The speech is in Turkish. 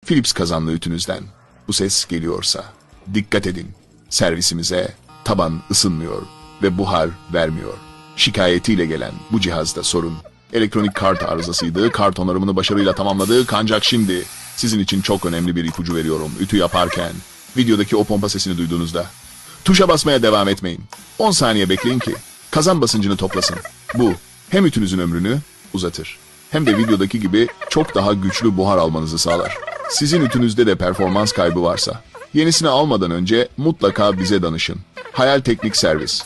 Philips kazanlı ütünüzden bu ses geliyorsa dikkat edin. Servisimize taban ısınmıyor ve buhar vermiyor. Şikayetiyle gelen bu cihazda sorun elektronik kart arızasıydı. Kart onarımını başarıyla tamamladık ancak şimdi sizin için çok önemli bir ipucu veriyorum. Ütü yaparken videodaki o pompa sesini duyduğunuzda tuşa basmaya devam etmeyin. 10 saniye bekleyin ki kazan basıncını toplasın. Bu hem ütünüzün ömrünü uzatır hem de videodaki gibi çok daha güçlü buhar almanızı sağlar. Sizin ütünüzde de performans kaybı varsa yenisini almadan önce mutlaka bize danışın. Hayal Teknik Servis.